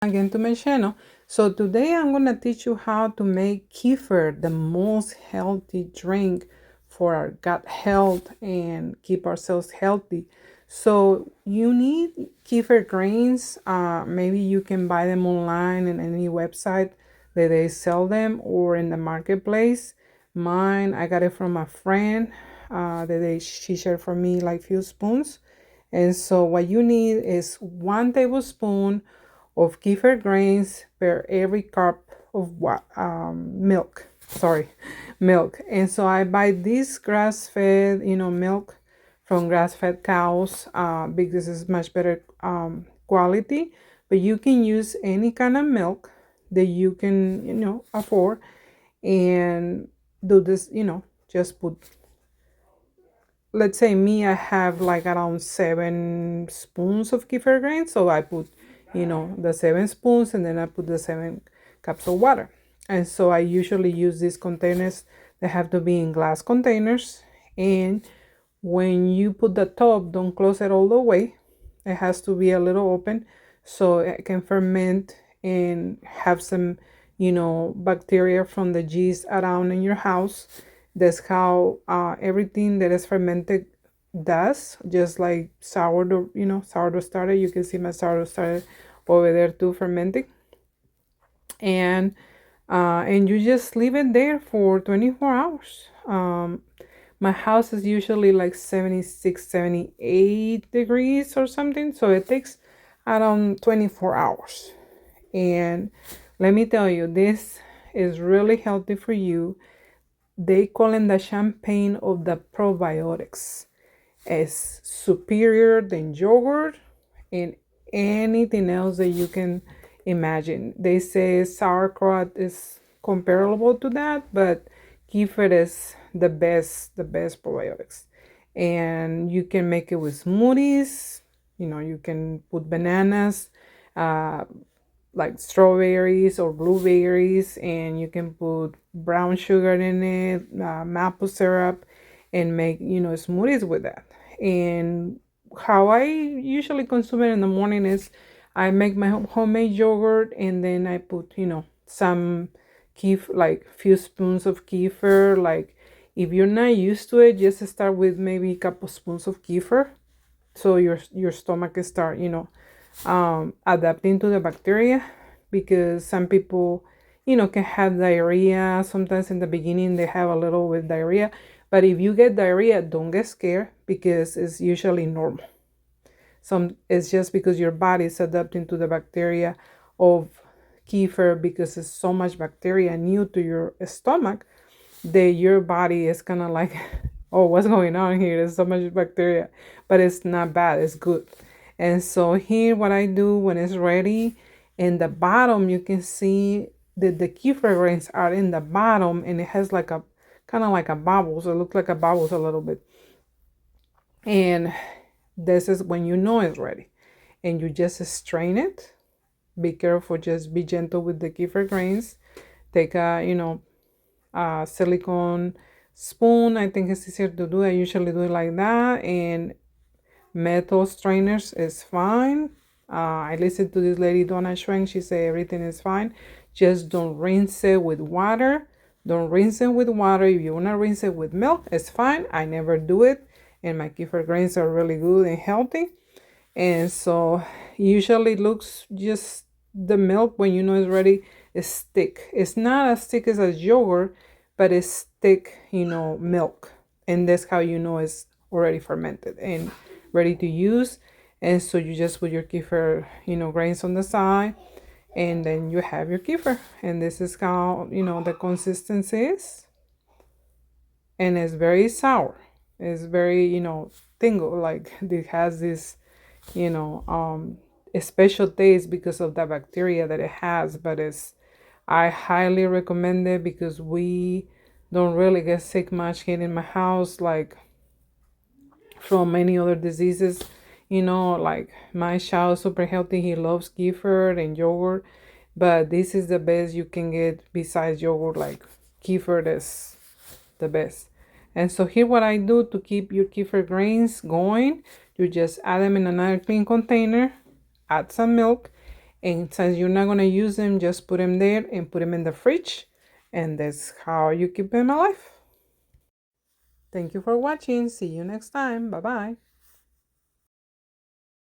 again to my channel. So today I'm going to teach you how to make kefir, the most healthy drink for our gut health and keep ourselves healthy. So you need kefir grains. Maybe you can buy them online in any website that they sell them or in the marketplace. Mine, I got it from a friend she shared for me like few spoons. And so what you need is 1 tablespoon of kefir grains per every cup of milk. Sorry, milk. And so I buy this grass-fed, milk from grass-fed cows because it's much better quality. But you can use any kind of milk that you can, afford, and do this. Just put, let's say me, I have like around 7 spoons of kefir grains. So I put, the 7 spoons, and then I put the 7 cups of water. And so I usually use these containers that have to be in glass containers. And when you put the top, don't close it all the way. It has to be a little open so it can ferment and have some, bacteria from the yeast around in your house. That's how everything that is fermented does, just like sourdough, sourdough starter. You can see my sourdough starter over there too, fermenting. And you just leave it there for 24 hours. My house is usually like 76, 78 degrees or something, so it takes around 24 hours. And let me tell you, this is really healthy for you. They call it the champagne of the probiotics. It's superior than yogurt and anything else that you can imagine. They say sauerkraut is comparable to that, but kefir is the best probiotics. And you can make it with smoothies. You can put bananas, like strawberries or blueberries, and you can put brown sugar in it, maple syrup, and make smoothies with that. And how I usually consume it in the morning is I make my homemade yogurt, and then I put some kefir, like few spoons of kefir. Like if you're not used to it, just start with maybe a couple spoons of kefir, so your stomach can start adapting to the bacteria, because some people can have diarrhea. Sometimes in the beginning they have a little with diarrhea, but if you get diarrhea, don't get scared, because it's usually normal. It's just because your body is adapting to the bacteria of kefir, because it's so much bacteria new to your stomach that your body is kind of like, oh, what's going on here? There's so much bacteria, but it's not bad, it's good. And so here what I do when it's ready, in the bottom you can see that the kefir grains are in the bottom, and it has like a kind of like a bubbles. It looks like a bubbles a little bit. And this is when you know it's ready, and you just strain it. Be careful, just be gentle with the kefir grains. Take a silicone spoon. I think it's easier to do. I usually do it like that, and metal strainers is fine. I listened to this lady Donna Schwenk. She said everything is fine. Just don't rinse it with water. Don't rinse it with water. If you want to rinse it with milk, it's fine. I never do it, and my kefir grains are really good and healthy. And so usually it looks just the milk, when you know it's ready, is thick. It's not as thick as a yogurt, but it's thick, milk. And that's how you know it's already fermented and ready to use. And so you just put your kefir, grains on the side, and then you have your kefir. And this is how, the consistency is. And it's very sour. It's very, tingle, like it has this, a special taste because of the bacteria that it has. But I highly recommend it, because we don't really get sick much here in my house, like from any other diseases. Like my child is super healthy. He loves kefir and yogurt, but this is the best you can get besides yogurt. Like kefir is the best. And so here what I do to keep your kefir grains going, you just add them in another clean container, add some milk, And since you're not going to use them, just put them there and put them in the fridge. And that's how you keep them alive. Thank you for watching. See you next time. Bye bye.